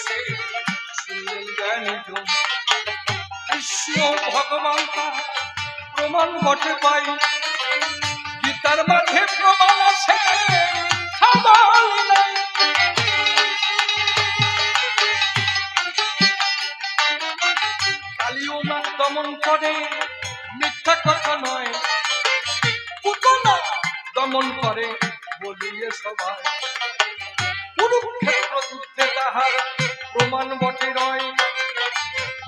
বসে শুনলেন জ্ঞানীজন। কৃষ্ণ ভগবান তার প্রমাণ বটে পাই, গীতার মাঝে প্রমাণ আছে নাই। কালিও না দমন করে মিথ্যা কথা নয়, পুতনা দমন করে বলিয়ে সবাই। কুরুক্ষেত্র যুদ্ধে তাহার প্রমাণ বটে রয়,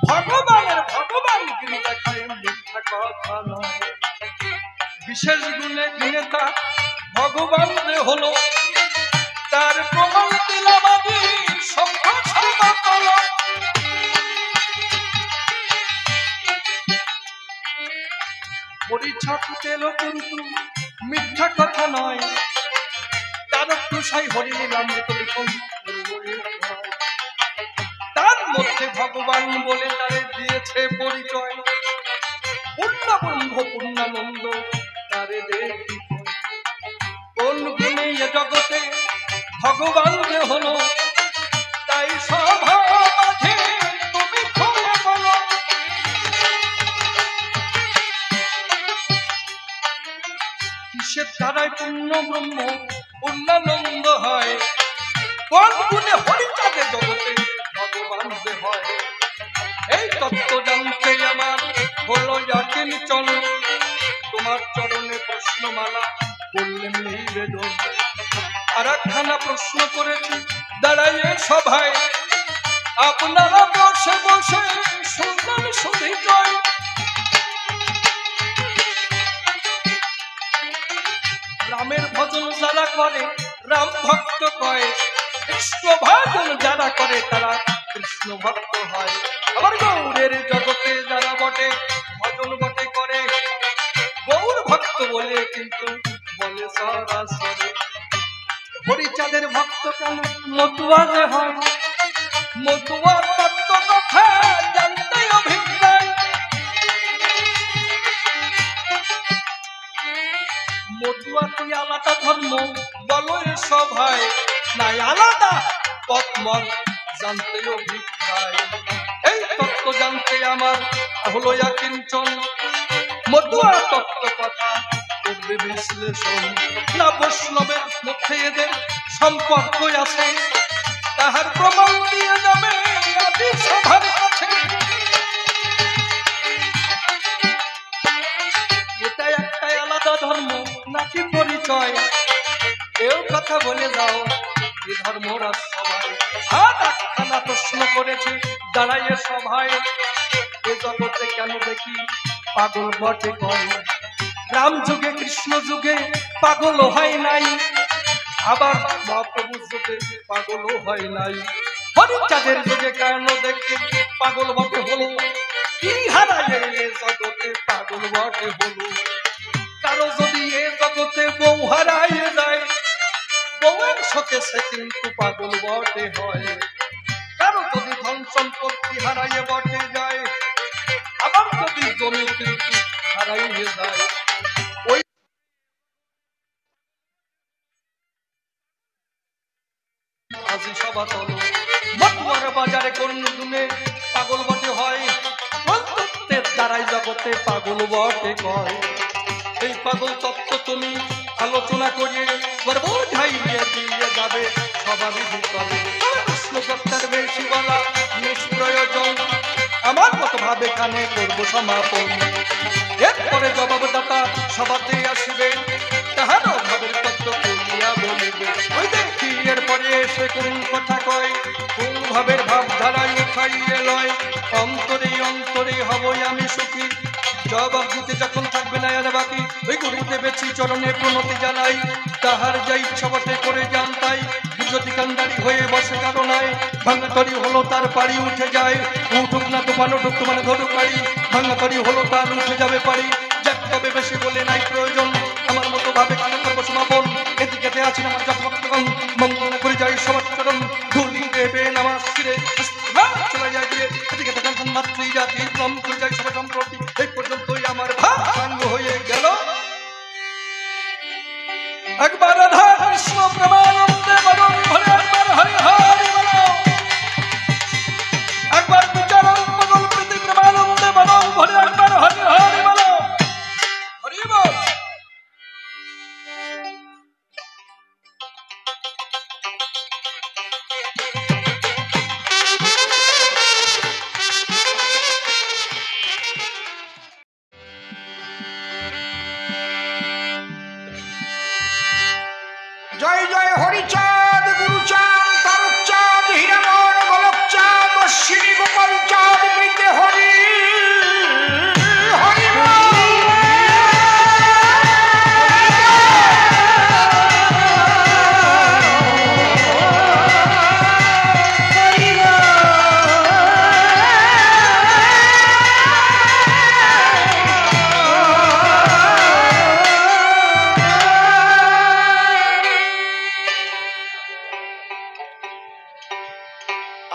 ভগবানগিরি দেখায় মিথ্যা কথা নয়। বিশেষ গুণে গুণে তা ভগবান যে হলো, তার প্রমাণ দিলাম আমি সভ্য। পরীক্ষা পেল কিন্তু মিথ্যা কথা নয়, তার তুষাই হরিলাম তার মধ্যে ভগবান বলে তারে দিয়েছে পরিচয়। পূর্ণবন্ধ পূর্ণানন্দ তারে দেখি কোন গুণে এ জগতে ভগবান যে হলো, তাই সভা মাঝে তুমি খুলে বলো। কিসের দ্বারাই পূর্ণ ব্রহ্ম পূর্ণানন্দ হয়, কোন গুণে হরিচাঁদে জগতে ভগবান যে হয়। এই তত্ত্ব জানতে আমার হলো যাচিনচল, তোমার চরণে প্রশ্নমালা করলেন নিবেদন। আর একখানা প্রশ্ন করেছি দাঁড়াইয়ে সভায়, আপনারা বসে বসে শুনলেন শুধু জয়। রামের ভজন যারা করে রাম ভক্ত কয়, কৃষ্ণ ভজন যারা করে তারা কৃষ্ণ ভক্ত হয়। আবার গৌরের জগতে যারা বটে ভজন বটে করে, গৌর ভক্ত বলে কিন্তু বলে সরাসরি। হরিচাঁদের ভক্ত কেন মতুয়া যে হয়, মতুয়ার তত্ত্ব কথা জানতে অভিজ্ঞায়। মতুয়া তুই আলাদা ধর্ম বলো এ সভায়, নাই আলাদা পথমল জানতে অভিপ্রায়। এই তত্ত্ব জানতে আমার হলো কিঞ্চন, মতুয়া তত্ত্ব কথা করবে বিশ্লেষণ। না বৈষ্ণবের মধ্যে এদের সম্পর্ক আছে, তাহার প্রমাণ দিয়ে যাবে আদি সভার কাছে। এটা একটাই আলাদা ধর্ম নাকি পরিচয়, কেউ কথা বলে যাও এ ধর্মরা সবাই। আর একখানা প্রশ্ন করেছে দাঁড়াইয়ে সভায়, এ জগতে কেন দেখি পাগল বটে কয়। রাম যুগে কৃষ্ণ যুগে পাগল হয় নাই, আবার মহাপ্রভুর যুগে পাগল হয় নাই। হরিচাঁদের যুগে কেন দেখি পাগল বটে হলো, কি হারাইয়ে এ জগতে পাগল বটে হলো। কারো যদি এ জগতে বউ হারাইয়ে যায়, বউয়ের শোকে সে কিন্তু পাগল বটে হয়। কারো যদি ধন সম্পত্তি হারাইয়ে বটে যায়, আবার যদি জমি কিন্তু হারাইয়ে যায়। ওই আজি সভা তলো মতুয়ার বাজারে কোন গুণে পাগল বটে হয়, তত্ত্বের দ্বারাই জগতে পাগল বটে কয়। এই পাগল তত্ত্ব তুমি আলোচনা করিয়ে বোঝাইয়ে দিয়ে যাবে সবারই ভিতরে। প্রশ্নকর্তার বেশি বলা নিষ্প্রয়োজন, আমার মতো ভাবে কানে করব সমাপন। এরপরে জবাবদাতা সভাতে আসিবে, তাহার অভাবের তত্ত্ব করিয়া বলিবে। ওই দেখি এরপরে এসে কোন কথা কয়, কোন ভাবের ভাবধারায় উঠাইয়ে লয়। অন্তরে অন্তরে হবই আমি সুখী, জবাব দিতে যখন থাকবে না আর বাকি। ওই গুরুদেবের চরণে প্রণতি জানাই, তাহার যা ইচ্ছা বটে করে জানতাই। বিগতি কান্দারি হয়ে বসে কারো নাই, ভাঙা তরি হলো তার পাড়ি উঠে যায়। উঠুক না তুফান উঠুক মানে ধরুক পারি, ভাঙা তরি হলো তার উঠে যাবে পারি। যাক তবে বেশি বলে নাই প্রয়োজন, আমার মতো ভাবে কানে করবো সমাপন। এদিকে আছি আমার যখন মঙ্গল করে যাই সবার চরণ ধুলি দেবে নামাজ ফিরে চলে যায় দিয়ে। এদিকে যখন মাতৃ জাতি কম করে যায় সবাই সম্প্রতি। এই পর্যন্তই আমার ভাঙ্গ হয়ে গেল। একবার রাধা কৃষ্ণ প্রেমানন্দে বলো, একবার হরি হরি বলো। পঞ্চামৃতে হরি হরি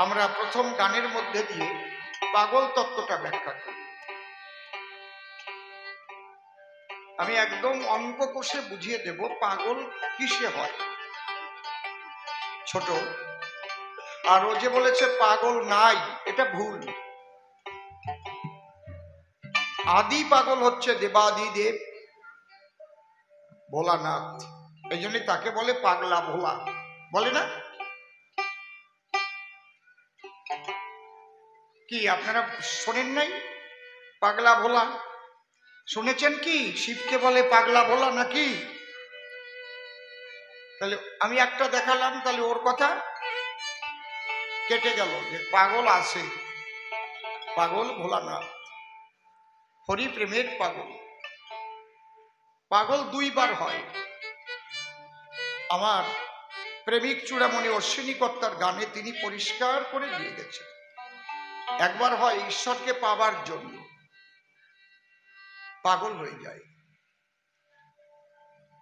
আমরা প্রথম গানের মধ্যে দিয়ে পাগল তত্ত্বটা ব্যাখ্যা করি। আমি একদম অঙ্ক কষে বুঝিয়ে দেব পাগল কিসে হয়। ছোট আর ও যে বলেছে পাগল নাই, এটা ভুল। আদি পাগল হচ্ছে দেবাদিদেব ভোলানাথ, এই জন্য তাকে বলে পাগলা ভোলা, বলে না? কি আপনারা শোনেন নাই পাগলা ভোলা? শুনেছেন কি শিবকে বলে পাগলা ভোলা নাকি? তাহলে আমি একটা দেখালাম, তাহলে ওর কথা কেটে গেল যে পাগল আছে, পাগল ভোলানাথ, হরি প্রেমের পাগল। পাগল দুইবার হয়। আমার প্রেমিক চূড়ামণি অশ্বিনী কর্তার গানে তিনি পরিষ্কার করে দিয়ে গেছেন। একবার হয় ঈশ্বরকে পাবার জন্য পাগল হয়ে যায়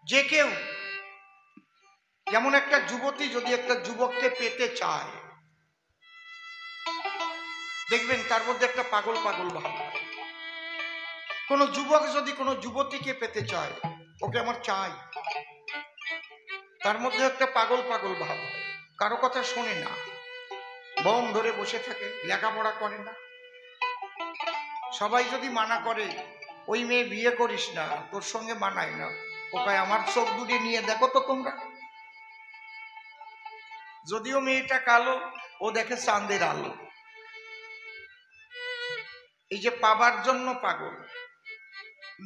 যে কেউ। যেমন একটা যুবতী যদি একটা যুবককে পেতে চায়, দেখবেন তার মধ্যে একটা পাগল পাগল ভাব। কোন যুবক যদি কোনো যুবতীকে পেতে চায়, ওকে আমার চাই, তার মধ্যে একটা পাগল পাগল ভাব। কারো কথা শোনে না, বম ধরে বসে থাকে, লেখাপড়া করে না। সবাই যদি মানা করে ওই মেয়ে বিয়ে করিস না, তোর সঙ্গে মানায় না, ওকে আমার চোখ দুটি নিয়ে দেখো তো তোমরা। যদিও মেয়েটা কালো, ও দেখে চাঁদের আলো। এই যে পাবার জন্য পাগল।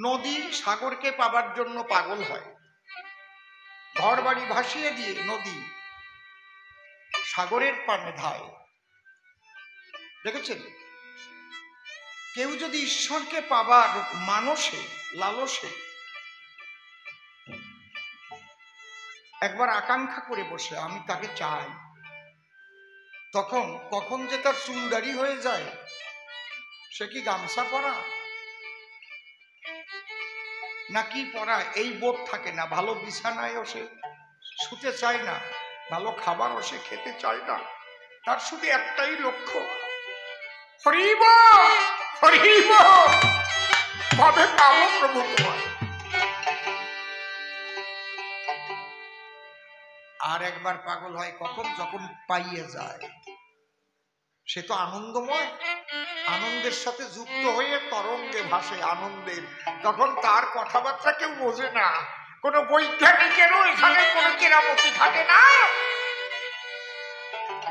নদী সাগরকে পাবার জন্য পাগল হয়। ঘর বাড়ি ভাসিয়ে দিয়ে নদী সাগরের পানে ধায়। দেখেছেন? কেউ যদি ঈশ্বরকে পাবার মানসে লালসে একবার আকাঙ্ক্ষা করে বসে আমি তাকে চাই, তখন কখন যে তার চুলদারি হয়ে যায়, সে কি গামছা পরা নাকি পরা এই বোধ থাকে না। ভালো বিছানায়ও সে শুতে চায় না, ভালো খাবারও সে খেতে চায় না। তার শুধু একটাই লক্ষ্য, হরিব হরিব, কবে পাবো প্রভু তোমায়। আর একবার পাগল হয় কখন? যখন পাইয়ে যায়। সে তো আনন্দময়, আনন্দের সাথে যুক্ত হয়ে তরঙ্গে ভাসে আনন্দের। তখন তার কথাবার্তা কেউ বোঝে না, কোন বৈজ্ঞানিকেরও এখানে কোন কেরামতি থাকে না।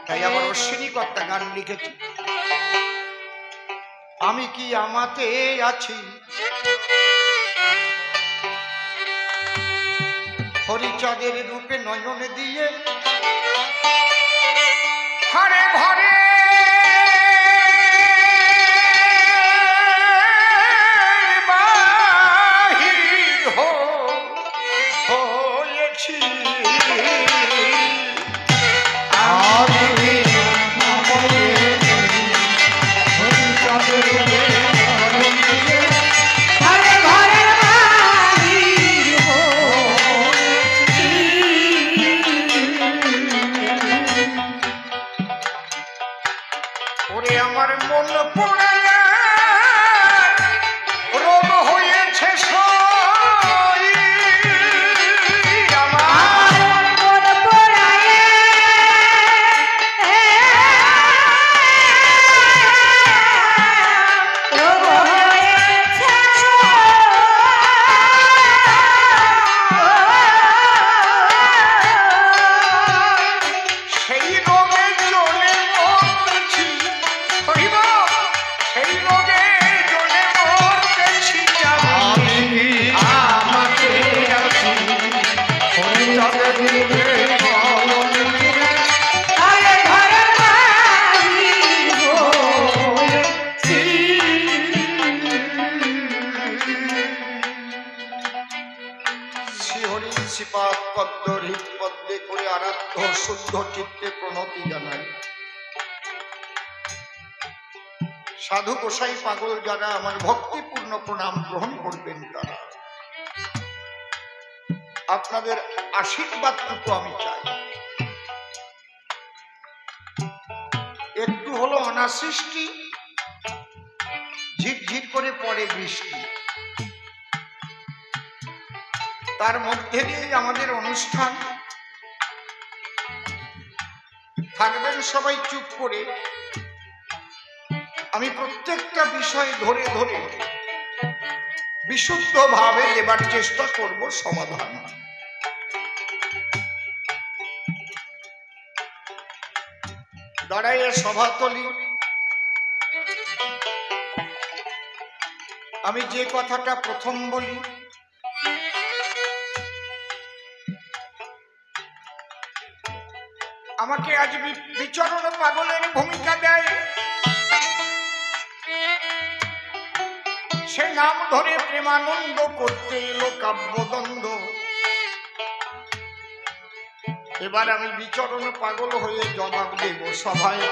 তাই আবার অশ্বিনী কর্তা গান লিখেছি, আমি কি আমাতে আছি হরিচাঁদের রূপে নয়নে দিয়ে, ঘরে ঘরে বাহির হয়েছি। ওরে আমার মন পড়ে রোগ হয়েছে সই, আমার মন পড়ে রোগ হয়েছে সেই রোগে চলে মরছি, সেই ও শুদ্ধ চিত্তে প্রণতি জানাই। সাধু গোসাই পাগল যারা আমার ভক্তিপূর্ণ প্রণাম গ্রহণ করবেন, তারা আপনাদের আশীর্বাদটুকু আমি চাই। একটু হলো অনাসৃষ্টি, ঝিরঝির করে পড়ে বৃষ্টি, তার মধ্যে দিয়ে আমাদের অনুষ্ঠান। থাকবেন সবাই চুপ করে, আমি প্রত্যেকটা বিষয় ধরে ধরে বিশুদ্ধভাবে দেবার চেষ্টা করব সমাধান। দাঁড়াইয়ে সভাতলি, আমি যে কথাটা প্রথম বলি, আমাকে আজ বিচরণ পাগলের ভূমিকা দেয়, সে নাম ধরে প্রেমানন্দ করতে এলো কাব্যদ্বন্দ্ব। এবার আমি বিচরণ পাগল হয়ে জবাব দেব সভায়।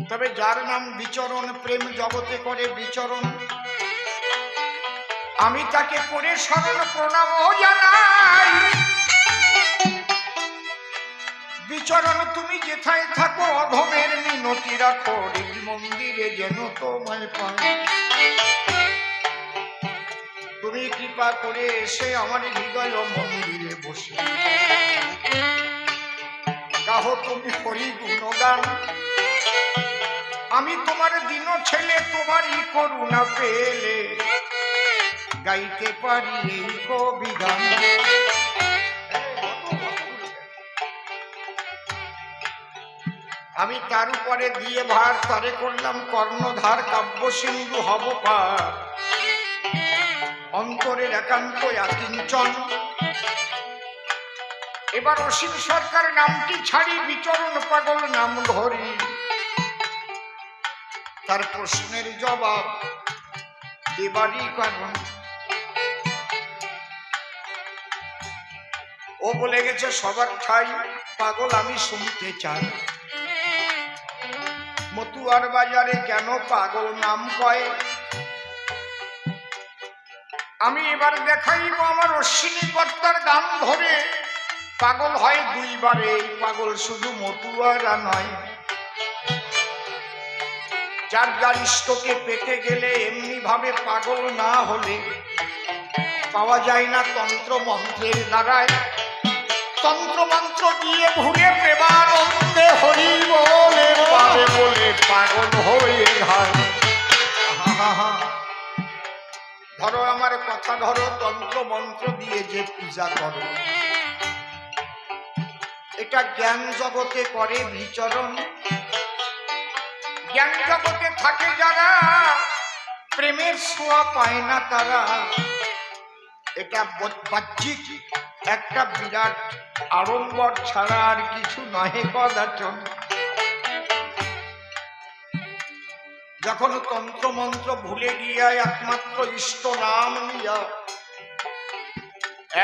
তবে যার নাম বিচরণ, প্রেম জগতে করে বিচরণ, আমি তাকে করে শরণ প্রণাম জানাই। বিচরণ তুমি যেথায় থাকো, অধমের মিনতি রাখো, মন্দিরে যেন তোমায় পাই। তুমি কৃপা করে এসে আমার হৃদয় মন্দিরে বসে গাহো তুমি হরি গুণগান। আমি তোমার দিন ছেলে, তোমারই করুণা পেলে গাইতে পারি এই কবি গান। আমি তার উপরে দিয়ে ভার, তারে করলাম কর্ণধার, কাব্য সিন্ধু হব পার, অন্তরের একান্ত আকিঞ্চন। এবার অসীম সরকার নামটি ছাড়ি, বিচরণ পাগল নাম ধরি, তার প্রশ্নের জবাব দেবারই কারণ। ও বলে গেছে সবার ঠাই, পাগল আমি শুনতে চাই। মতুয়ার বাজারে কেন পাগল নাম কয়, আমি এবার দেখাইব আমার অশ্বিনী কর্তার গান ধরে। পাগল হয় দুইবারে, এই পাগল শুধু মতুয়ারা নয়। যার যার ইষ্টকে পেতে গেলে এমনি ভাবে পাগল না হলে পাওয়া যায় না তন্ত্র মন্ত্রের দ্বারায়। তন্ত্র মন্ত্র দিয়ে ঘুরে প্রেমানন্দে হরি বলে পাবে বলে পাগল হয়ে হয়। ধরো আমার কথা ধরো, তন্ত্র মন্ত্র দিয়ে যে পূজা করো, এটা জ্ঞান জগতে করে বিচরণ। জ্ঞান জগতে থাকে যারা, প্রেমের ছোঁয়া পায় না তারা। এটা বাহ্যিক একটা বিরাট আড়ম্বর ছাড়া আর কিছু নহে কদাচন। যখন তন্ত্র মন্ত্র ভুলে গিয়া একমাত্র ইষ্ট নাম নিয়া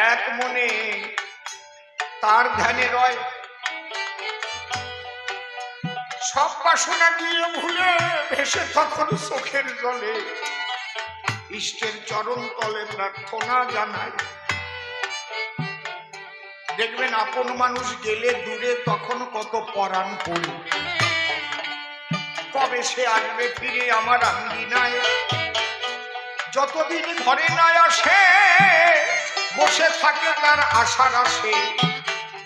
এক মনে তার ধ্যানে রয়, সব বাসনা গিয়ে ভুলে ভেসে তখন চোখের জলে ইষ্টের চরণ তলে প্রার্থনা জানায়। দেখবেন আপন মানুষ গেলে দূরে তখন কত পরাণ পড়ে, কবে সে আসবে ফিরে আমার আঙ্গিনায়। যতদিন ঘরে না আসে বসে থাকে তার আশার আসে,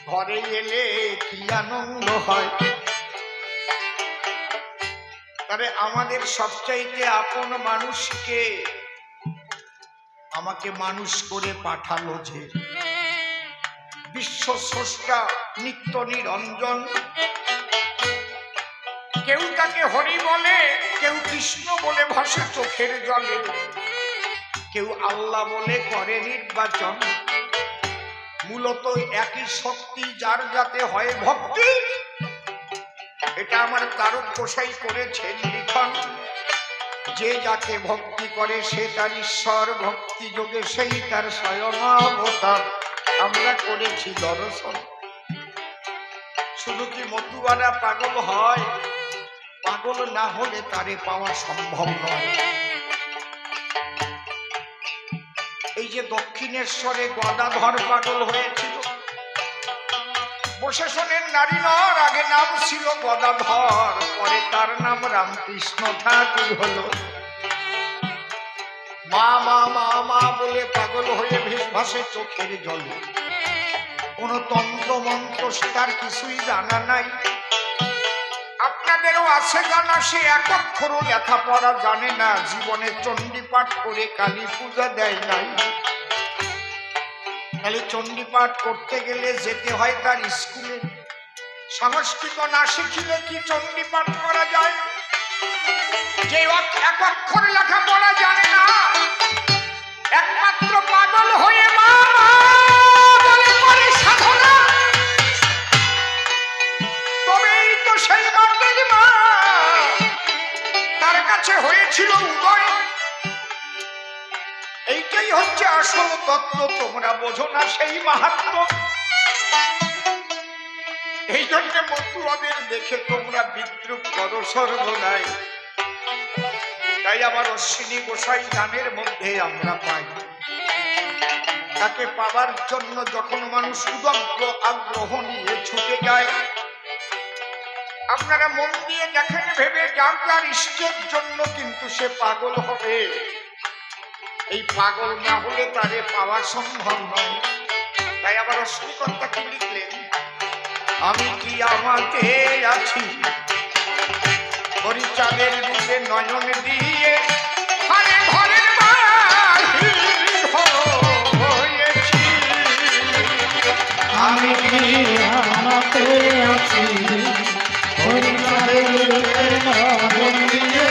ঘরে এলে কি আনন্দ হয়। তবে আমাদের সবচাইতে আপন মানুষকে আমাকে মানুষ করে পাঠালো যে বিশ্ব স্রষ্টা নিত্য নিরঞ্জন। কেউ তাকে হরি বলে, কেউ কৃষ্ণ বলে ভাসে চোখের জলে, কেউ আল্লাহ বলে করে নির্বাচন। মূলত একই শক্তি, যার যাতে হয় ভক্তি। এটা আমার তারক গোসাই করেছেন লিখন, যে যাকে ভক্তি করে সে তার ঈশ্বর, ভক্তি যোগে সেই তার স্বয়ং অবতার। আমরা করেছি দর্শন। শুধু কি মতুয়ারা পাগল হয়? পাগল না হলে তারে পাওয়া সম্ভব নয়। এই যে দক্ষিণেশ্বরে গদাধর পাগল হয়েছিল, প্রশাসনের নারী নর, আগে নাম ছিল গদাধর, পরে তার নাম রামকৃষ্ণ ঠাকুর হলো। মা মা মা মা বলে পাগল হয়ে ভাসে চোখের জলে। কোন তন্ত্র মন্ত্র তার কিছুই জানা নাই। আপনাদেরও আছে জানা, সে এক অক্ষরও লেখাপড়া জানে না, জীবনে চণ্ডী পাঠ করে কালী পূজা দেয় নাই। তাহলে চণ্ডী পাঠ করতে গেলে যেতে হয় তার স্কুলে। সংস্কৃত না শিখিলে কি চণ্ডী পাঠ করা যায়? যে এক অক্ষর লেখাপড়া জানে না, একমাত্র পাগল হয়ে মা বলে করে সাধনা, তবেই তো সেই মাটির মা তার কাছে হয়েছিল উদয়। এইটাই হচ্ছে আসল তত্ত্ব, তোমরা বোঝো না সেই মাহাত্ম্য। এই জন্য মতুয়াদের দেখে তোমরা বিদ্রুপ করো সর্বদাই। তাই আবার অশ্বিনী গোসাই গানের মধ্যে আমরা পাই, তাকে পাবার জন্য যখন মানুষ উদগ্র আগ্রহ নিয়ে ছুটে যায়, আপনারা মন দিয়ে দেখেন, ভেবে যার যার ইষ্টের জন্য কিন্তু সে পাগল হবে। এই পাগল না হলে তারে পাওয়া সম্ভব নয়। তাই আবার অশ্বিনীকর্তা কি লিখলেন? আমি কি আমাতে আছি হরিচাঁদের রূপে নয়ন দিয়ে, আরে ঘরের বাহির হয়েছি। আমি কি আমাতে আছি হরিচাঁদের রূপে নয়ন দিয়ে,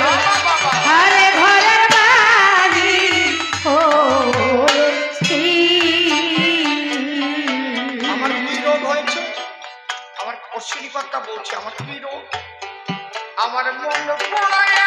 আরে ঘরের বাহির হয়েছি। আমার কি রোগ হয়েছে? আমার অশ্বিনীকর্তা বলছে আমার কি রোগ? আমার মন পড়ায়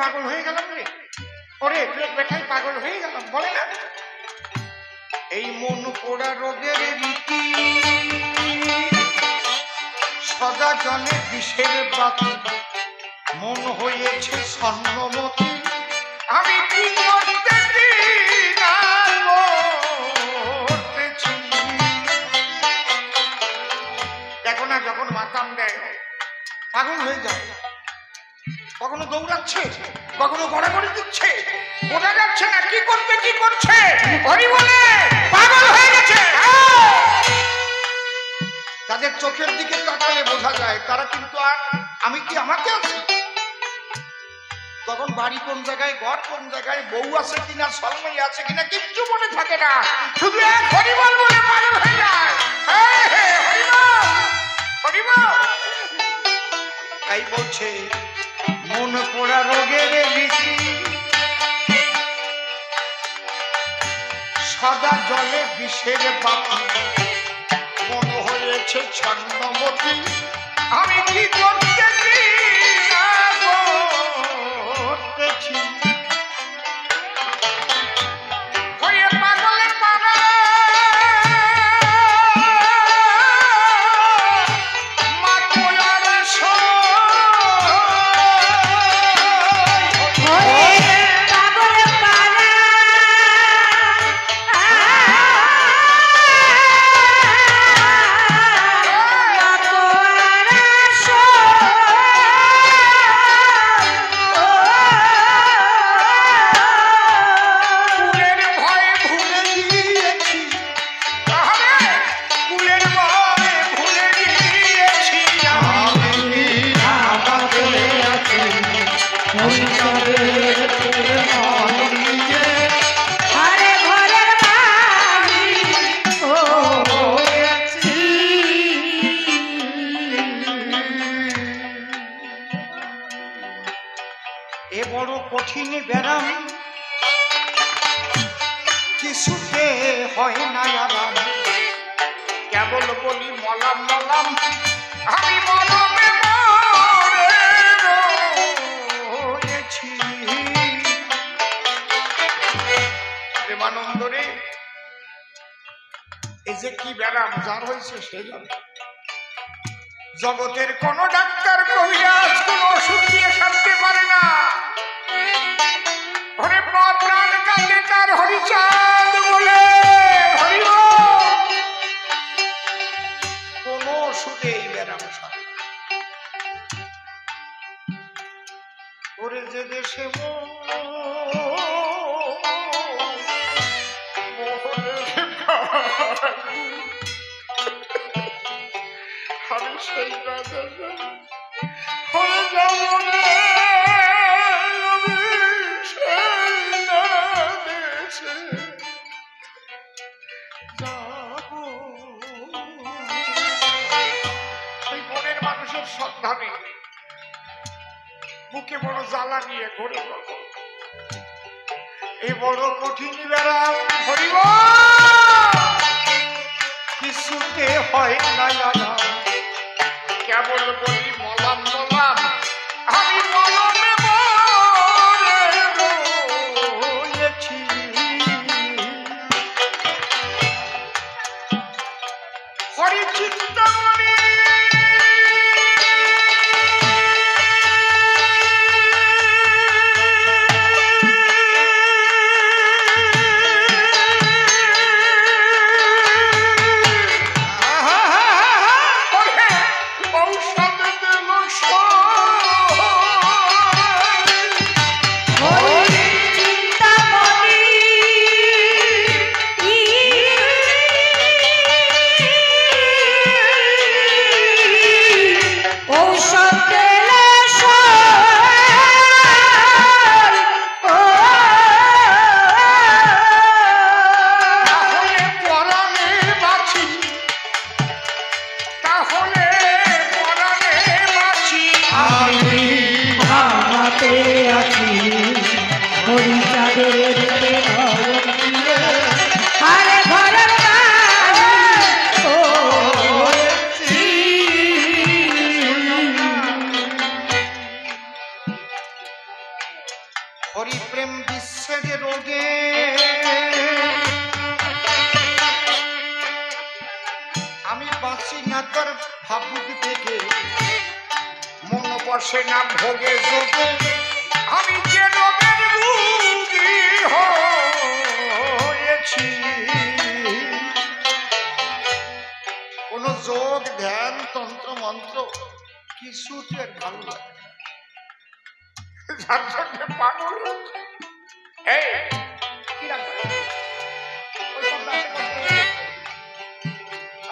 পাগল হয়ে গেলাম রে, ওরে পেট ব্যথায় পাগল হয়ে গেলাম, বলে না? এই মন পোড়া রোগের রীতি, সদা জলে বিষের বাতি, মন হয়েছে স্বর্ণমতি। আমি কি করতেছি না করতেছি। দেখো না, যখন মাতাম দেয় পাগল হয়ে যায়। কখনো দৌড়াচ্ছে, কখনো গড়াগড়ি দিচ্ছে, বোঝা যাচ্ছে না কি করতে কি করছে। হরি বলে পাগল হয়ে গেছে। তাদের চোখের দিকে তাকালে বোঝা যায় তারা কিন্তু আর আমি কি আমাকে আছি। তখন বাড়ি কোন জায়গায়, ঘর কোন জায়গায়, বউ আছে কিনা, সলমাই আছে কিনা কিচ্ছু মনে থাকে না, শুধু এক হরিবল বলে পাগল হয়ে যায়। হরিবল। তাই বলছে মন পোড়া রোগের রীতি, সাদা জলে বিষের বাতি, মন হয়েছে ছন্নমতি। আমি কি করতেছি না করতেছি। হয়ে পাগলে পারা নাই আরাম কেবল বলি মলাম মলাম আমি মলমে মরে রয়েছি। প্রেমানন্দ রে, এই যে কি ব্যারাম যার হয়েছে সে জানে। জগতের কোন ডাক্তার কবিরাজ কোন ওষুধ দিয়ে সারতে পারে না। ওরে প্রাণ কাঁদে তার হরিচাঁদ বলে হরিব, কোন ওষুধে এই ব্যারাম সারে। ওরে যে দেশে আমি সেই দেশে হয়ে যাব রে, আমি সেই দেশে যাব। সেই মনের মানুষের সন্ধানে বুকে বড় জ্বালা নিয়ে ঘুরে বলব, এই বড় কঠিন ব্যারাম হরিব কিছুতে হয় না জানা কেবল বলি মলাম মলাম আমি মলমে মরে রয়েছি। হরি চিন্তামণি হরিপ্রেম বিশ্বের রোগে আমি বাঁচি না তার ভাবুক থেকে মন বসে না ভোগে যোগে আমি যে রোগের রোগী হয়েছি। কোন যোগ ধ্যান তন্ত্র মন্ত্র কিছুতে আর ভালো লাগে যার জন্য পাগল। এই কি রাখবে ওই সব রাখে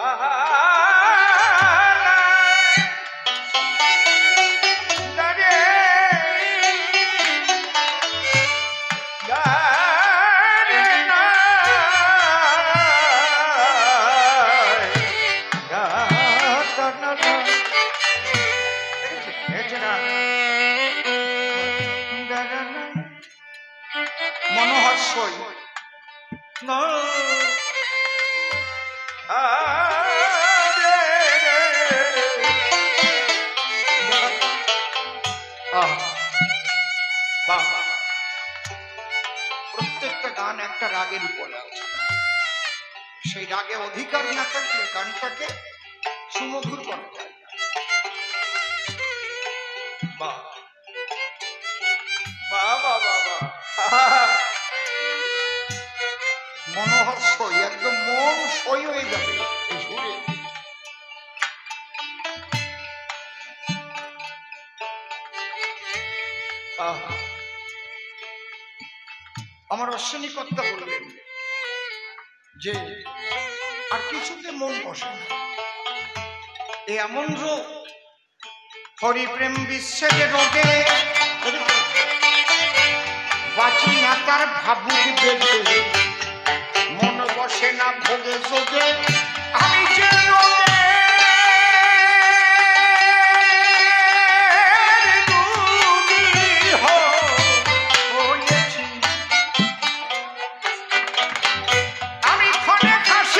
আহা দারে দারে না দারে না মনোহর্ষই প্রত্যেকটা গান একটা রাগের উপরে আছে, সেই রাগে অধিকার না থাকলে গানটাকে সুমধুর করা যায়। বাবা বাবা বাবা মনোহর সই একদম মন সই হয়ে যাবে এই সুরে। আমার অশ্বিনী কর্তা বললেন যে আর কিছুতে মন বসে না, এমন রোগ হরিপ্রেম বিশ্বের রোগে বাঁচি না তার ভাবুক দেখে মন বসে না ভোগে যোগে আমি যে হয়েছি। আমি ক্ষণে খাসি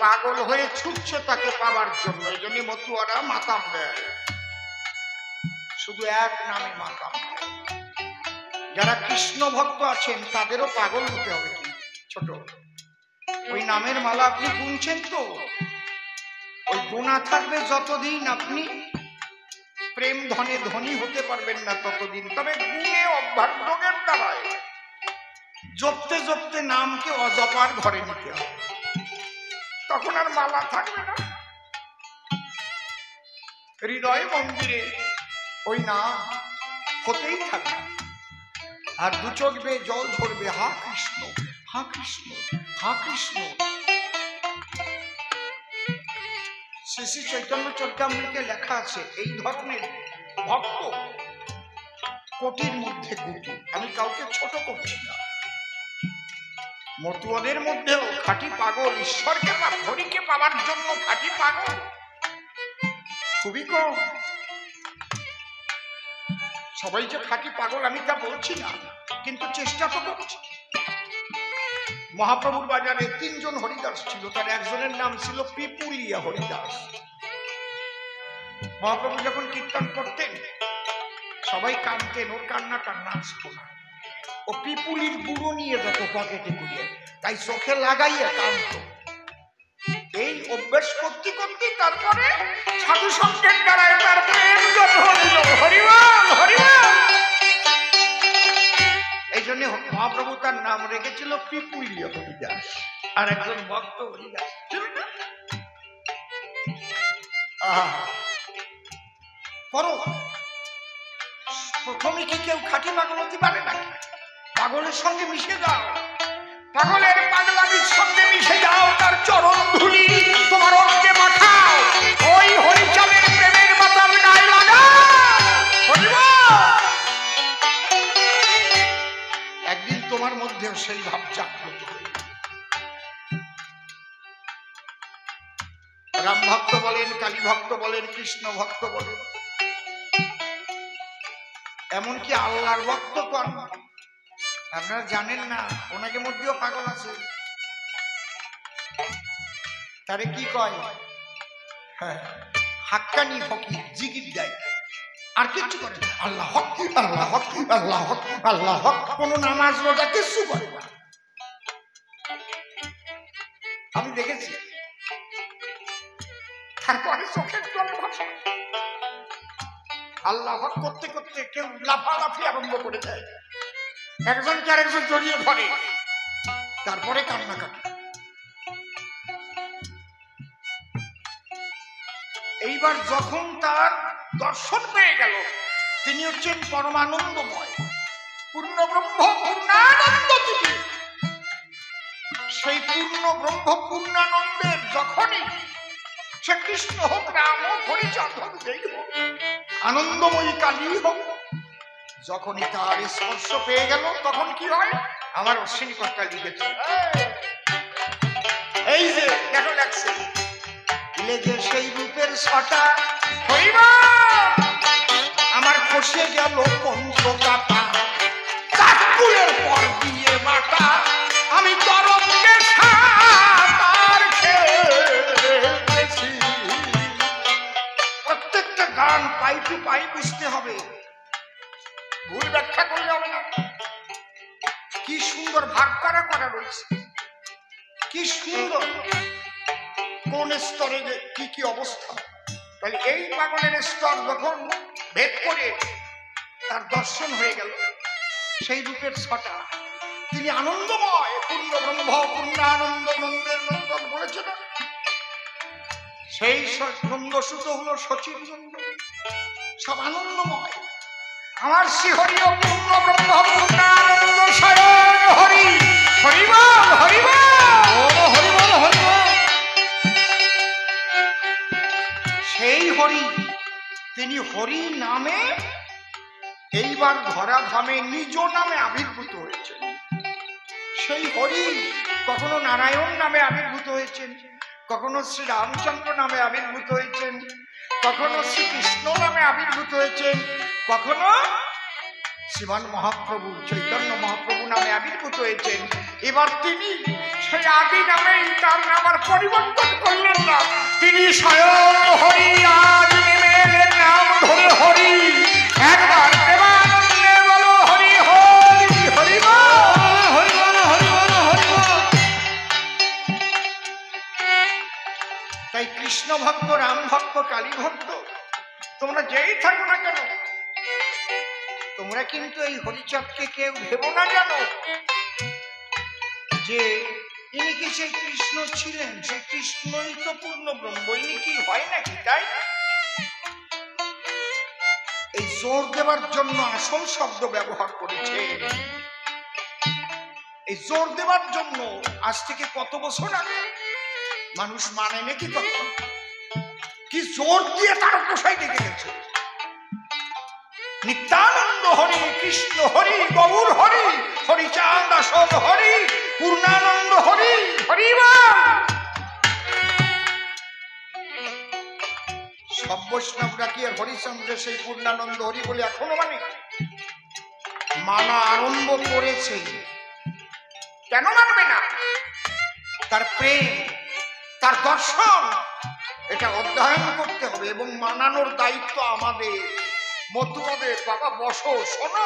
পাগল হয়ে ছুটছে তাকে পাবার জন্য। এই জন্য মতুয়ারা মাকাম দেয়, শুধু এক নামে মাকাম দেয়। যারা কৃষ্ণ ভক্ত আছেন তাদেরও পাগল হতে হবে। কি ছোট ওই নামের মালা আপনি গুনছেন তো, ওই গোনা থাকবে যতদিন আপনি প্রেম ধনে ধনী হতে পারবেন না ততদিন। তবে গুণে অভ্যাস যোগের দ্বারায় জপতে জপতে নামকে অজপার ঘরে নিতে হবে, তখন আর মালা থাকবে না। হৃদয় মন্দিরে ওই নাম হতেই থাকবে, আর দু চোখ বেয়ে জল ঝরবে, হা কৃষ্ণ হা কৃষ্ণ হা কৃষ্ণ। শ্রী শ্রী চৈতন্য চরিতামৃতে লেখা আছে এই ধরনের ভক্ত কোটির মধ্যে কোটি। আমি কাউকে ছোট করছি না, মতুয়াদের মধ্যেও খাঁটি পাগল, ঈশ্বরকে বা হরিকে পাওয়ার জন্য খাঁটি পাগল খুবই কম। সবাই যে খাঁটি পাগল আমি তা বলছি না, কিন্তু চেষ্টা তো করছি। মহাপ্রভুর বাজারে 3 জন হরিদাস ছিল, তার একজনের নাম ছিল পিপুলিয়া হরিদাস। মহাপ্রভু যখন কীর্তন করতেন সবাই কাঁদতেন, ওর কান্নাটা নাচত না। ও পিপুলির বুড়ো নিয়ে যেত পকেটে গুলিয়ে, তাই চোখে লাগাইয়া কাঁদত। এই অভ্যাস করতে করতে তারপরে সাধু সঙ্গের দ্বারায় তার প্রেম জন্ম হইল। হরিবল হরিবল। এই জন্য মহাপ্রভু তার নাম রেখেছিল পিপুলিয়া হরিদাস, আর একজন ভক্ত হরিদাস ছিল না। করো প্রথমে কি কেউ খাঁটি পাগল হতে পারে না? পাগলের সঙ্গে মিশে যাও, পাগলের পাগলামির সঙ্গে মিশে যাও, তার চরণ ধুলি তোমার অঙ্গে মাখাও, ওই হরিচাঁদের প্রেমের মাতাল গায়ে লাগাও। একদিন তোমার মধ্যেও সেই ভাব জাগ্রত হবে। রাম ভক্ত বলেন, কালী ভক্ত বলেন, কৃষ্ণ ভক্ত বলেন, এমনকি আল্লাহর ভক্ত কোন আপনারা জানেন না, ওনাকে মধ্যেও পাগল আছে। তারে কি কয়? হ্যাঁ, হাক্কানি ফকির, জিকির দেয়, আর কিচ্ছু করে না। আল্লাহ হক আল্লাহ হক আল্লাহ হক আল্লাহ হক, কোন নামাজ রোজা কিচ্ছু করে না। আমি দেখেছি। তারপরে চোখের জল ভাসে, আল্লাহ হক করতে করতে কেউ লাফালাফি আরম্ভ করে দেয়, একজনকে আরেকজন জড়িয়ে ধরে, তারপরে কান্নাকাটি। এইবার যখন তার দর্শন পেয়ে গেল, তিনি হচ্ছেন পরমানন্দময়, পূর্ণ ব্রহ্ম পূর্ণানন্দ তিনি। সেই পূর্ণ ব্রহ্ম পূর্ণানন্দের যখনই সে কৃষ্ণ হোক, রাম হোক, হরিচাঁদ হোক, যেই হোক, আনন্দময়ী কালী হোক, যখনই তার স্পর্শ পেয়ে গেল তখন কি হয়? আমার অশ্বিনী কর্তা লিখেছে, এই যে দেখো লাগছে, লেগে সেই রূপের ছটা আমার খসে গেল পঞ্চকাটা, চাকুলের পর দিয়ে মাটা, আমি তরঙ্গে সাঁতার খেলেছি। প্রত্যেকটা গান পাই টু পাই বুঝতে হবে, ভুল ব্যাখ্যা করলে হবে না। কি সুন্দর ভাগ করা করা রয়েছে, কি সুন্দর, কোন স্তরে কি কি অবস্থা। তাহলে এই পাগলের স্তর যখন ভেদ করে তার দর্শন হয়ে গেল, সেই রূপের ছটা, তিনি আনন্দময়, পূর্ণ ব্রহ্ম পূর্ণানন্দ নন্দের নন্দন বলেছে না, সেই নন্দসূত হলো শচীর নন্দ, সব আনন্দময়। আমার শ্রী হরি ও পূর্ণ ব্রহ্ম পূর্ণানন্দ স্বয়ং হরি। হরিবল হরিবল হরিবল হরিবল। সেই হরি, তিনি হরি নামে এইবার ধরা ধামে নিজ নামে আবির্ভূত হয়েছেন। সেই হরি কখনো নারায়ণ নামে আবির্ভূত হয়েছেন, কখনো শ্রী রামচন্দ্র নামে আবির্ভূত হয়েছেন, কখনো শ্রীকৃষ্ণ নামে আবির্ভূত হয়েছেন, কখনো শ্রীমান মহাপ্রভু চৈতন্য মহাপ্রভু নামে আবির্ভূত হয়েছেন। এবার তিনি সেই আদি নামেই তার নাম আর পরিবর্তন করলেন না, তিনি স্বয়ং হরি। আজ নেমে এলেন নাম ধরে হরি। একবার প্রেমানন্দে বলো হরি হরি হরি বল, হরি বল, হরি বল, হরি বল। তাই কৃষ্ণ ভক্ত, রাম ভক্ত, কালী ভক্ত তোমরা যেই থাকো না কেন, তোমরা কিন্তু এই হরিচাঁদকে কেউ ভেবো না জানো যে ইনি কি সেই কৃষ্ণ ছিলেন, সেই কৃষ্ণই তো পূর্ণ ব্রহ্ম, ইনি কি হয় নাকি? তাই এই জোর দেওয়ার জন্য আসল শব্দ ব্যবহার করেছে। এই জোর দেওয়ার জন্য আজ থেকে কত বছর আগে মানুষ মানে নাকি তখন কি জোর দিয়ে তার গোসাই ডেকে গেছে। নিত্যানন্দ হরি, কৃষ্ণ হরি, গৌর হরি, হরিচাঁদ আসল হরি, পূর্ণানন্দ হরি, হরি বল। সব বৈষ্ণবরা কি আর হরিচন্দ্রের সেই পূর্ণানন্দ হরি বলে এখনো মানে? মানা আরম্ভ করেছে, কেন মানবে না? তার প্রেম, তার দর্শন, এটা অধ্যয়ন করতে হবে এবং মানানোর দায়িত্ব আমাদের। মতুয়াদের বাবা বসো, শোনো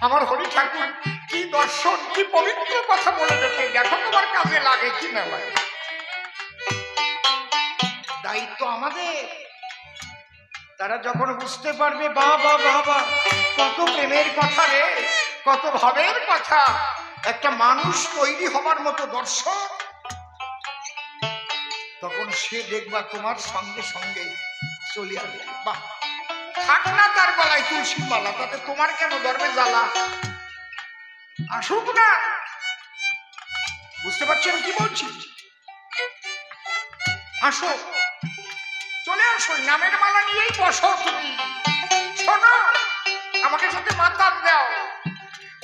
আমার হরি ঠাকুর কি দর্শন, কি পবিত্র কথা বলে যেতে, দেখো তোমার কাজে লাগে কি না লাগে। দায়িত্ব আমাদের। তারা যখন বুঝতে পারবে বাবা বাবা কত প্রেমের কথা রে, কত ভাবের কথা, একটা মানুষ তৈরি হবার মতো দর্শন, তখন সে দেখবা তোমার সঙ্গে সঙ্গে চলে আসবে। বাহ, থাক না তার গলায় তুলসীর মালা, তাতে তোমার কেন ধর্মে জ্বালা? আসুক না। বুঝতে পারছেন কি বলছি? আসো, চলে আসো, নামের মালা নিয়েই বসো তুমি। শোনো, আমাকে সাথে মাতা দাও,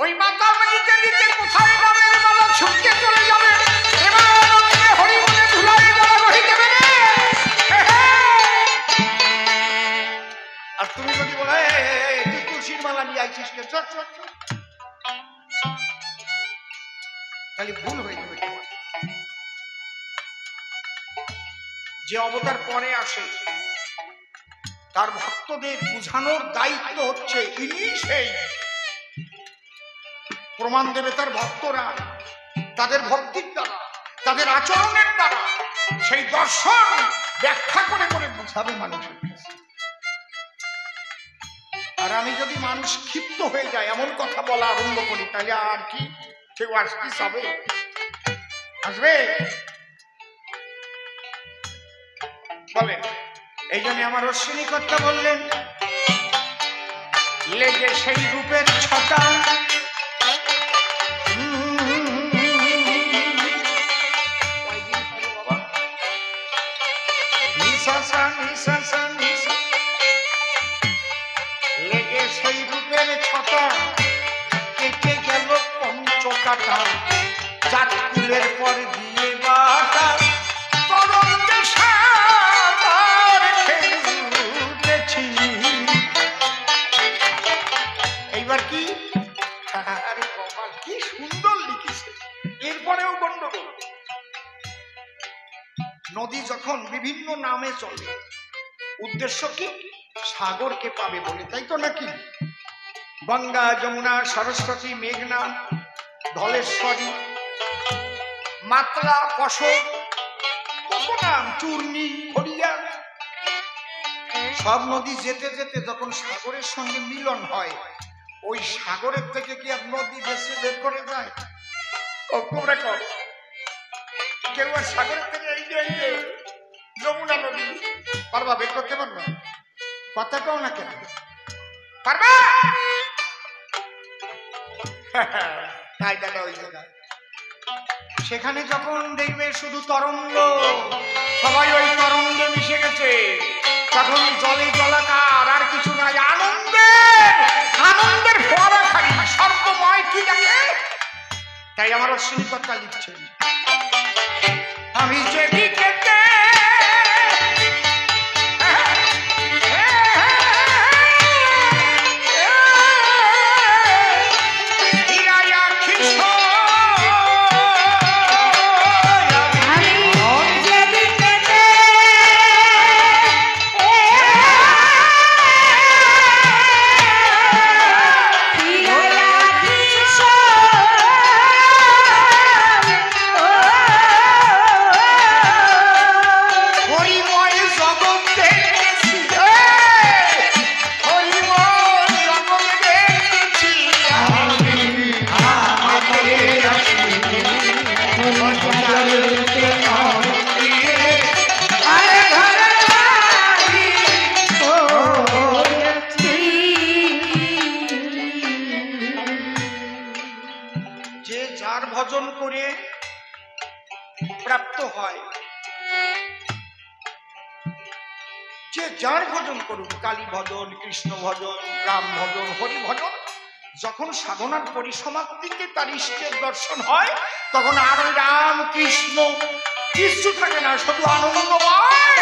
ওই মাতা দিতে দিতে কোথায় নামের মালা ছুটকে চলে যাবে। হরি বলে ধুলাই গলাগলি দেবে রে। আর তুমি যদি বলো তুই তুলসীর মালা নিয়ে আইছিস কে, চল চল চল, তাহলে ভুল হয়ে যাবে। যে অবতার পরে আসে তার ভক্তদের বুঝানোর দায়িত্ব হচ্ছে ইনি সেই। প্রমাণ দেবে তার ভক্তরা তাদের ভক্তির দ্বারা, তাদের আচরণের দ্বারা, সেই দর্শন ব্যাখ্যা করে করে বোঝাবে মানুষের কাছে। আর আমি যদি মানুষ ক্ষিপ্ত হয়ে যায়, এমন কথা বলা আরম্ভ করি, তাহলে আর কি কেউ আসতে চাবে? আসবে? বলেন। এই জন্য আমার অশ্বিনী কর্তা বললেন, লেগে সেই রূপের ছটা, লেগে সেই রূপের ছটা, কেটে গেল পঞ্চকাটা, চাঁদকুলের পর দিয়ে বাটা, তরঙ্গে সাগর খেলতেছি। এইবার কি? আরে কপাল, কি সুন্দর লিখেছে। এরপরেও গন্ডগোল। নদী যখন বিভিন্ন নামে চলে, উদ্দেশ্য কি? সাগরকে পাবে বলে, তাই তো নাকি? গঙ্গা, যমুনা, সরস্বতী, মেঘনা, ধলেশ্বরী, মাতলা, কসব, কত নাম, চূর্ণী, হরিয়া। সব নদী যেতে যেতে যখন সাগরের সঙ্গে মিলন হয়, ওই সাগরের থেকে কি আর নদী বেশি বের করে যায়? তোমরা কর, কেউ আর সাগরের থেকে এই যে যমুনা নদী পারবা বের করতে পারবা? কথা কও না কেন? পারবা? কায়দাটা ওই জায়গায়। সেখানে যখন দেখবে শুধু তরঙ্গ, সবাই ওই তরঙ্গে মিশে গেছে, তখন জলে জলাকার, আর কিছু নাই, আনন্দের আনন্দের ফোয়ারা খালি, সর্বময় কি দেখে। তাই আমার অশ্বিনী কথা লিখছেন, আমি যেদিকে যে যার ভজন করুন, কালী ভজন, কৃষ্ণ ভজন, রাম ভজন, হরি ভজন, যখন সাধনার পরিসমাপ্তিতে তার ইষ্টের দর্শন হয় তখন আর ওই রাম কৃষ্ণ কিছু থাকে না, শুধু আনন্দময়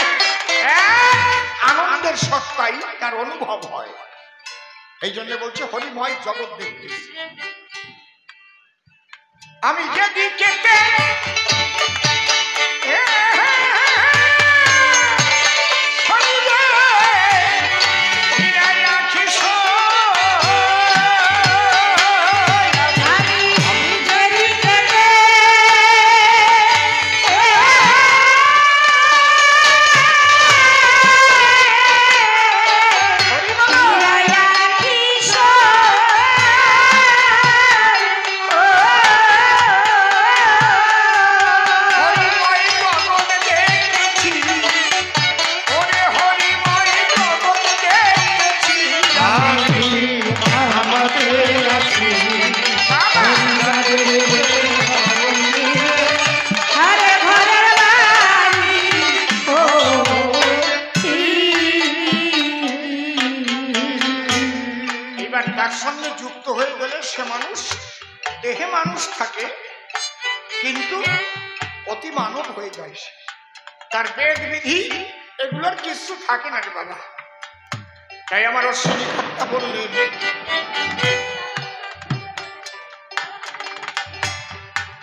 আনন্দের সত্তাই তার অনুভব হয়। এই জন্য বলছে হরিময় জগৎ দেখতেছি আমি যেদিকে দেহে মানুষ থাকে কিন্তু অতি মানব হয়ে যায়, তার বেদ বিধি এগুলোর কিছু থাকে না রে বাবা। তাই আমার অশ্বিনী কর্তা বললেন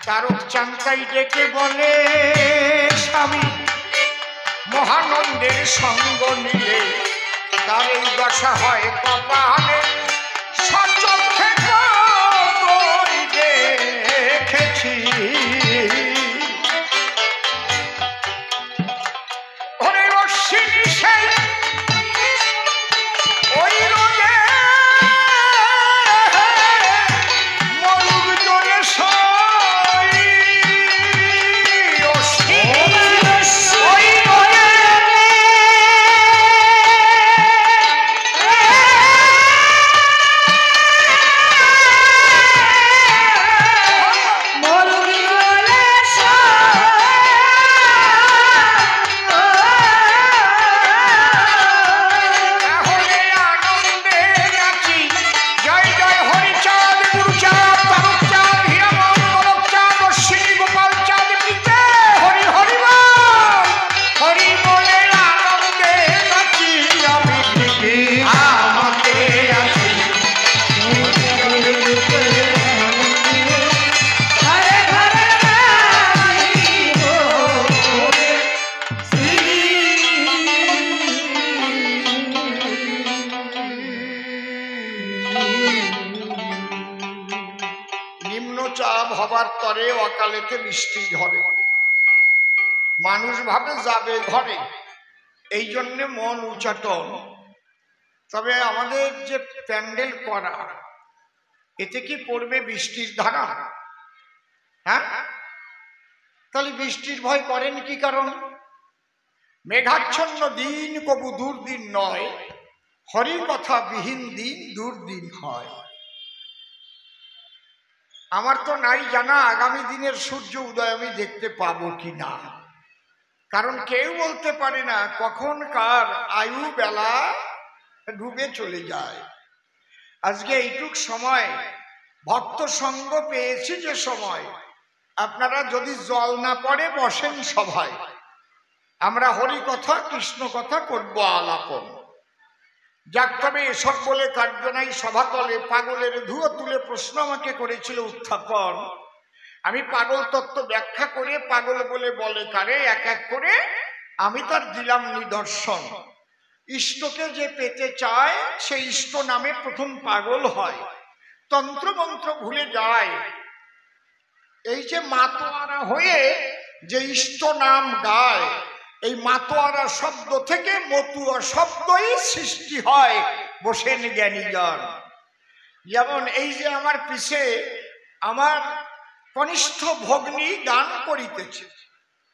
তারক চান্তাই ডেকে বলে স্বামী মহানন্দের সঙ্গ নিলে তার এই দশা হয় কপালে, সচক্ষে দেখেছি ওরে অশ্বিনী সেই ওই রোগে মরুগ জলে সই হবার তরে অকালেতে বৃষ্টি ঝরে, মানুষ ভাবে যাবে ঘরে, এই জন্য মন উচাটন। তবে আমাদের যে প্যান্ডেল করা এতে কি পড়বে বৃষ্টির ধারা? হ্যাঁ, তাহলে বৃষ্টির ভয় করেন কি কারণ? মেঘাচ্ছন্ন দিন কবু দুর্দিন নয়, হরি কথা বিহীন দিন দুর্দিন হয়। আমার তো নাই জানা আগামী দিনের সূর্য উদয় আমি দেখতে পাবো কি না, কারণ কেউ বলতে পারে না কখন কার আয়ু বেলা ডুবে চলে যায়। আজকে এইটুক সময় ভক্ত সঙ্গ পেয়েছি, যে সময় আপনারা যদি জল না পড়ে বসেন সভায়, আমরা হরি কথা কৃষ্ণ কথা করবো আলাপন। যাক, তবে এসব বলে কার্য নাই। সভাতলে পাগলের ধুয়ো তুলে প্রশ্ন আমাকে করেছিল উত্থাপন। আমি পাগল তত্ত্ব ব্যাখ্যা করে পাগল বলে বলে কারে এক এক করে আমি তার দিলাম নিদর্শন। ইষ্টকে যে পেতে চায় সে ইষ্ট নামে প্রথম পাগল হয়, তন্ত্র মন্ত্র ভুলে যায়। এই যে মাতোয়ারা হয়ে যে ইষ্ট নাম গায়, এই মাতোয়ারা শব্দ থেকে মতুয়া শব্দই সৃষ্টি হয়, বসেন জ্ঞানীজন। যেমন এই যে আমার পিছে আমার কনিষ্ঠ ভগ্নী গান করিতেছে।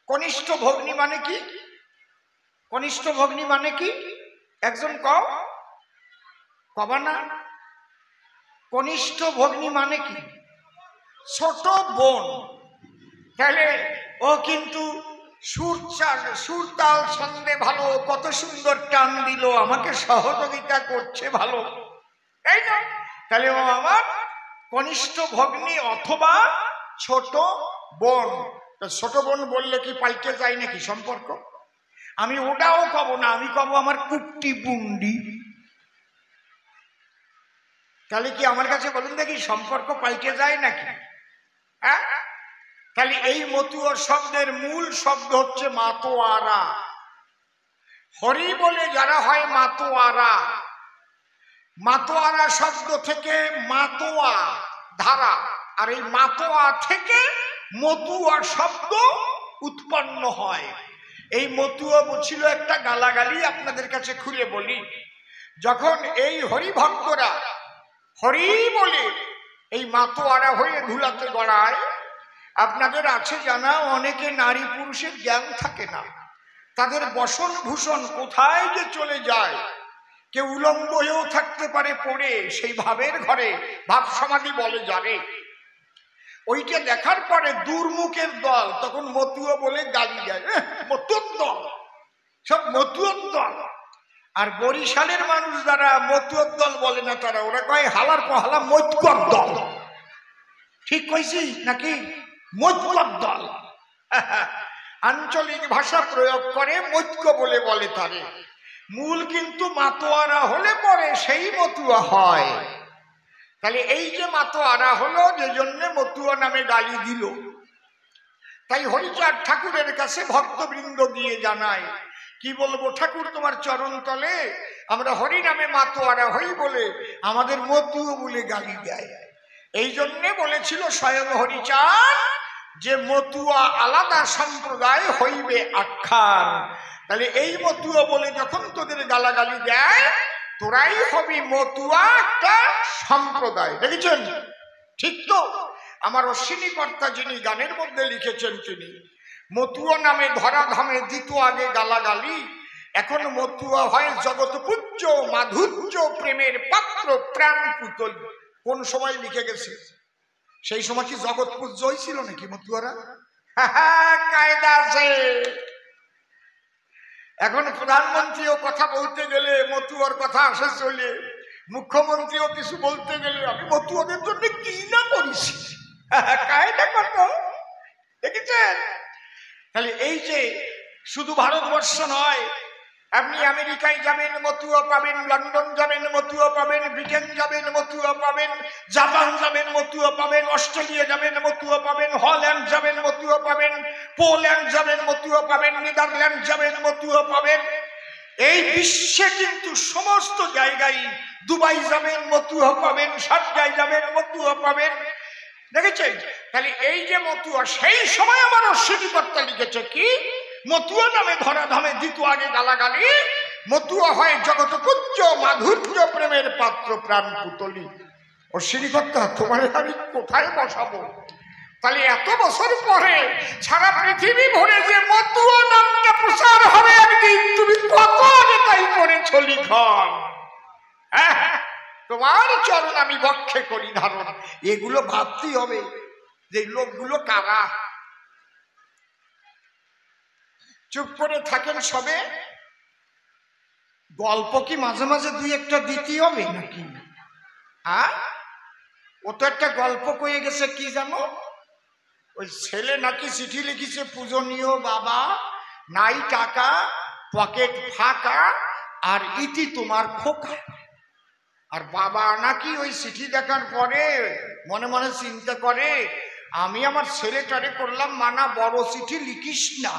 কনিষ্ঠ ভগ্নী মানে কি? কনিষ্ঠ ভগ্নী মানে কি? একজন কবা না? কনিষ্ঠ ভগ্নী মানে কি? ছোট বোন। তাহলে ও কিন্তু সুর তাল ছন্দে ভালো, কত সুন্দর টান দিল, আমাকে সহযোগিতা করছে ভালো, তাই না? তাহলে ও আমার কনিষ্ঠ ভগ্নী অথবা ছোট বোন। ছোট বোন বললে কি পাল্টে যায় নাকি সম্পর্ক? আমি ওটাও কব না, আমি কব আমার কুট্টি বুন্ডি। তাহলে কি আমার কাছে বলুন দেখি সম্পর্ক পাল্টে যায় নাকি? হ্যাঁ, তাহলে এই মতুয়া শব্দের মূল শব্দ হচ্ছে মাতোয়ারা। হরি বলে যারা হয় মাতোয়ারা, মাতোয়ারা শব্দ থেকে মাতোয়া ধারা, আর এই মাতোয়া থেকে মতুয়া শব্দ উৎপন্ন হয়। এই মতুয়া ছিল একটা গালাগালি। আপনাদের কাছে খুলে বলি, যখন এই হরি ভক্তরা হরি বলে এই মাতোয়ারা হয়ে ধুলাতে গড়ায়, আপনাদের আছে জানা, অনেকে নারী পুরুষের জ্ঞান থাকে না, তাদের বসন ভূষণ কোথায় যে চলে যায়। কেউ উলঙ্গ হয়েও থাকতে পারে পড়ে, সেই ভাবের ঘরে ভাব সমাধি বলে যাবে। ওইটা দেখার পরে দুর্মুখের দল তখন মতুয়া বলে গালি দেয়, মতুয়ার দল, সব মতুয়ার দল। আর বরিশালের মানুষ যারা মতুয়ার দল বলে না, তারা ওরা কয় হালার পহালা মতুয়ার দল। ঠিক কইছি নাকি? মতুয়ার দল। আঞ্চলিক ভাষা প্রয়োগ করে মৈক্য বলে বলে তারে। মূল কিন্তু মাতোয়ারা হলে পরে সেই মতুয়া হয়। তাহলে এই যে মাতোয়ারা হলো, যে জন্য মতুয়া নামে গালি দিল, তাই হরিচাঁদ ঠাকুরের কাছে ভক্তবৃন্দ গিয়ে জানায়, কি বলবো ঠাকুর, তোমার চরণ তলে আমরা হরি নামে মাতোয়ারা হই বলে আমাদের মতুয়া বলে গালি দেয়। এই জন্যে বলেছিল স্বয়ং হরিচাঁদ যে মতুয়া আলাদা সম্প্রদায় হইবে আখ্যান। তাহলে এই মতুয়া বলে যখন তোদের গালাগালি দেয়, তোরাই হবি মতুয়া একটা সম্প্রদায়। দেখেছেন? ঠিক তো? আমার অশ্বিনী কর্তা যিনি গানের মধ্যে লিখেছেন, তিনি মতুয়া নামে ধরা ধামে দিত আগে গালাগালি, এখন মতুয়া হয় জগৎ পূজ্য মাধুর্য প্রেমের পাত্র প্রাণ পুতল। কোন সময় লিখে গেছে? সেই সময় কি জগৎ পূজ্য হয়েছিল নাকি মতুয়ারা? কায়দা আছে। এখন প্রধানমন্ত্রীও কথা বলতে গেলে মতুয়ার কথা আসে চলে, মুখ্যমন্ত্রীও কিছু বলতে গেলে আমি মতুয়াদের জন্য কি না করিস, কায়দা কত। দেখেছেন? তাহলে এই যে শুধু ভারতবর্ষ নয়, আপনি আমেরিকায় যাবেন মতুয়া পাবেন, লন্ডন যাবেন মতুয়া পাবেন, ব্রিটেন যাবেন মতুয়া পাবেন, জাপান যাবেন মতুয়া পাবেন, অস্ট্রেলিয়া যাবেন মতুয়া পাবেন, হল্যান্ড যাবেন মতুয়া পাবেন, পোল্যান্ড যাবেন মতুয়া পাবেন, নেদারল্যান্ড যাবেন মতুয়া পাবেন। এই বিশ্বে কিন্তু সমস্ত জায়গায়, দুবাই যাবেন মতুয়া পাবেন, সারজায় যাবেন মতুয়া পাবেন। দেখেছেন? তাহলে এই যে মতুয়া, সেই সময় আমার অশ্বিনীকর্তা লিখেছে কি, মতুয়া নামে ধরা ধামে দিত আগে গালাগালি, মতুয়া হয় জগৎ পূজ্য মাধুর্য প্রেমের পাত্র প্রাণ পুতলি। অশ্বিনীকর্তা, তোমার আমি কোথায় বসাবো? তাহলে এত বছর পরে সারা পৃথিবী ভরে যে মতুয়া নামটা প্রচার হবে একদিন, তুমি কত আগে তাই করেছো লিখন। তোমার চরণ আমি বক্ষে করি ধারণ। এগুলো ভাবতেই হবে যে লোকগুলো কারা। চুপ করে থাকেন সবে। গল্প কি মাঝে মাঝে দুই একটা দিতে হবে নাকি? ও তো একটা গল্প কয়ে গেছে, কি জানো, ওই ছেলে নাকি চিঠি লিখেছে, পূজনীয় বাবা নাই টাকা, পকেট ফাঁকা, আর ইতি তোমার খোকা। আর বাবা নাকি ওই চিঠি দেখার পরে মনে মনে চিন্তা করে, আমি আমার ছেলেটারে করলাম মানা, বড় চিঠি লিখিস না,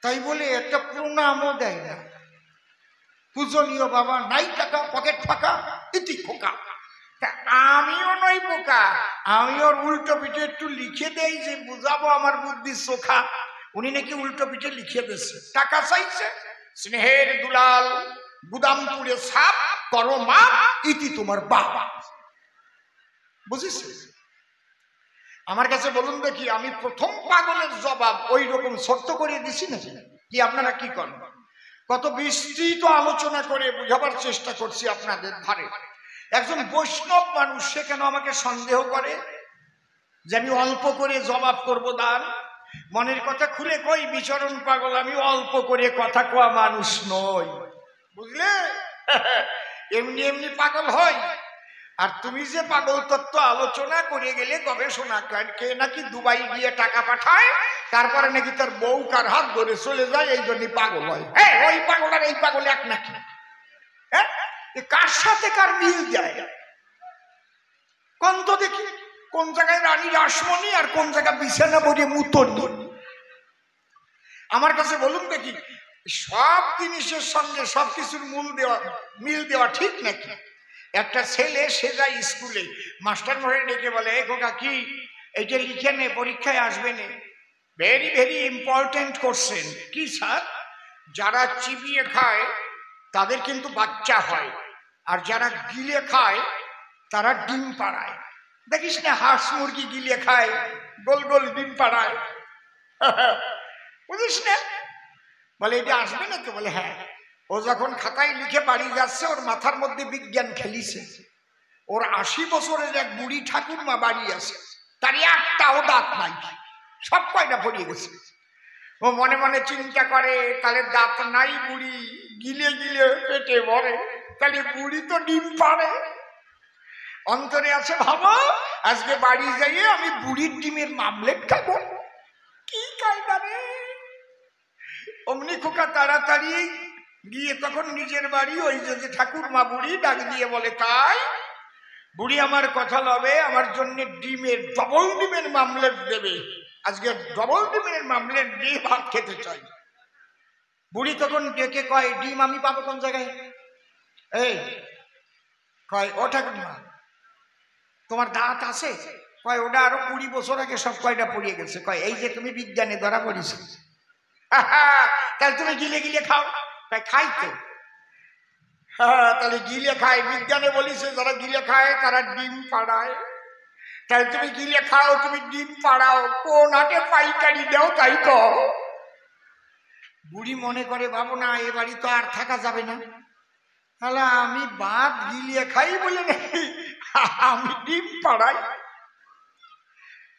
তাই বলে একটা প্রণামও দেয় না। পূজনীয় বাবা নাই টাকা, পকেট ফাঁকা, ইতি খোকা। আমিও নই বোকা, আমি ওর উল্টো পিঠে একটু লিখে দেই যে বুঝাবো আমার বুদ্ধি চোখা। উনি নাকি উল্টো পিঠে লিখে দিচ্ছে, টাকা চাইছে, স্নেহের দুলাল গুদামপুরে সাপ করো মা, ইতি তোমার বাবা। বুঝিস? আমার কাছে বলুন দেখি, আমি প্রথম পাগলের জবাব ওই রকম ছোট্ট করে দিছি নাকি? কি আপনারা কি করেন? কত বিস্তৃত আলোচনা করে বুঝাবার চেষ্টা করছি আপনাদের ধারে। একজন বৈষ্ণব মানুষ, সে কেন আমাকে সন্দেহ করে যে আমি অল্প করে জবাব করব দান? মনের কথা খুলে কই বিচরণ পাগল, আমি অল্প করে কথা কোয়া মানুষ নই, বুঝলে? এমনি এমনি পাগল হয়। আর তুমি যে পাগল তত্ত্ব আলোচনা করে গেলে গবেষণা কে নাকি দুবাই গিয়ে টাকা পাঠায়, তারপরে নাকি তার বউ কার হাত ধরে চলে যায়, এই জন্য পাগল হয়। হ্যাঁ, ওই পাগল আর এই পাগল এক নাকি? হ্যাঁ, কার সাথে কার মিল যায় কোন তো দেখি? কোন জায়গায় রানী রাসমণি আর কোন জায়গায় বিছানা বলে মুতনি? আমার কাছে বলুন দেখি, সব জিনিসের সঙ্গে সবকিছুর মিল দেওয়া ঠিক নাকি? একটা ছেলে সে যায় স্কুলে, মাস্টার মশাই ডেকে বলে, এ খোকা কি এইটা লিখে নে, পরীক্ষায় আসবে নে, ভেরি ভেরি ইম্পর্টেন্ট কোশ্চেন। কি স্যার? যারা চিবিয়ে খায় তাদের কিন্তু বাচ্চা হয়, আর যারা গিলে খায় তারা ডিম পাড়ায়। দেখিস না, হাঁস মুরগি গিলে খায়, গোল গোল ডিম পাড়ায়, বুঝিস না? বলে এটা আসবে না তো? বলে হ্যাঁ। ও যখন খাতায় লিখে বাড়ি যাচ্ছে, ওর মাথার মধ্যে বিজ্ঞান খেলিছে। ওর 80 বছরের এক বুড়ি ঠাকুরমা বাড়ি আছে, তার একটাও দাঁত নাই, সব কয়টা পড়িয়ে গেছে। ও মনে মনে চিন্তা করে, তাহলে দাঁত নাই বুড়ি, গিলে গিলে পেটে ভরে, তাহলে বুড়ি তো ডিম পাড়ে। অন্তরে আছে, ভাবো আজকে বাড়ি যাইয়ে আমি বুড়ির ডিমের মামলেট খাবো। কি কায়দা রে! অমনি খোকা তাড়াতাড়ি গিয়ে তখন নিজের বাড়ি, ওই যে ঠাকুরমা বুড়ি ডাক দিয়ে বলে, তাই বুড়ি আমার কথা লবে, আমার জন্য ডিমের ডবল ডিমের মামলেট দেবে, আজকে ডবল ডিমের মামলেট দিয়ে ভাত খেতে চাই। বুড়ি তখন ডেকে কয়, ডিম আমি পাবো কোন জায়গায়? এই কয়, ও ঠাকুরমা তোমার দাঁত আছে? কয়, ওটা আরো 20 বছর আগে সব কয়টা পড়িয়ে গেছে। কয়, এই যে তুমি বিজ্ঞানে ধরা পড়িস, তাহলে তুমি গিলে গিলে খাও। তাই খাই তো। হ্যাঁ, তাহলে গিলে খায়, বিজ্ঞানে বলিছে যারা গিলে খায় তারা ডিম পাড়ায়, তাহলে তুমি গিলে খাও, তুমি ডিম পাড়াও, কোন হাটে পাইকারি দাও তাই তো। বুড়ি মনে করে, ভাবো না এ বাড়ি তো আর থাকা যাবে না, তাহলে আমি ভাত গিলিয়ে খাই বলে নাকি আমি ডিম পাড়াই।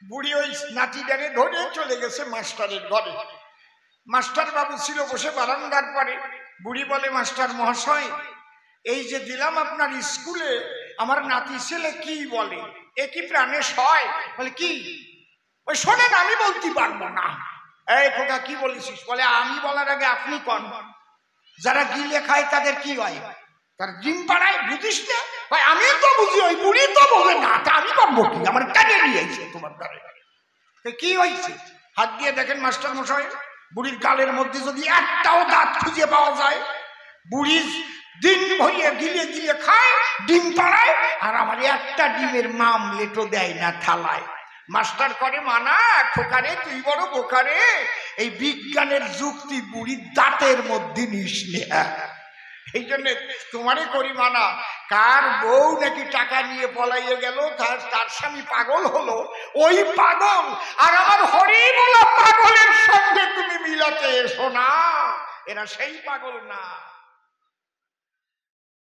বুড়ি ওই নাতিটারে ধরে চলে গেছে মাস্টারের ঘরে। মাস্টার বাবু ছিল বসে বারান্দার পরে। বুড়ি বলে, মাস্টার মহাশয়, এই যে দিলাম আপনার স্কুলে, আমার নাতি ছেলে কি বলে, এ কি প্রাণে সয়? বলে কি? ওই শোনেন, আমি বলতে পারবো না। এই খোকা কি বলেছিস? বলে, আমি বলার আগে আপনি কন। যারা গিলে খায় তাদের কি হয়? তার ডিম পাড়ায়, বুঝিস না? ভাই আমি তো বুঝি, ওই বুড়ি তো বলে না, তা আমি করবো কি? আমার কানে নিয়ে আইছে তোমার দ্বারে। কি হয়েছে? হাত দিয়ে দেখেন মাস্টার মশাই, বুড়ির গালের মধ্যে যদি একটাও দাঁত খুঁজে পাওয়া যায়, বুড়ি দিন ভরিয়ে গিলে গিলে খায়, ডিম পাড়ায়, আর আমার একটা ডিমের মামলেটও দেয় না থালায়। মাস্টার করে মানা, খোকারে তুই বড় বোকারে, এই বিজ্ঞানের যুক্তি বুড়ির দাঁতের মধ্যে নিস না। এই জন্য তোমারে করি মানা। কার বউ নাকি টাকা নিয়ে পলাইয়ে গেল, তার স্বামী পাগল হলো, ওই পাগল আর আমার হরি বলা পাগলের সঙ্গে তুমি মিলাতে এসো না, এরা সেই পাগল না।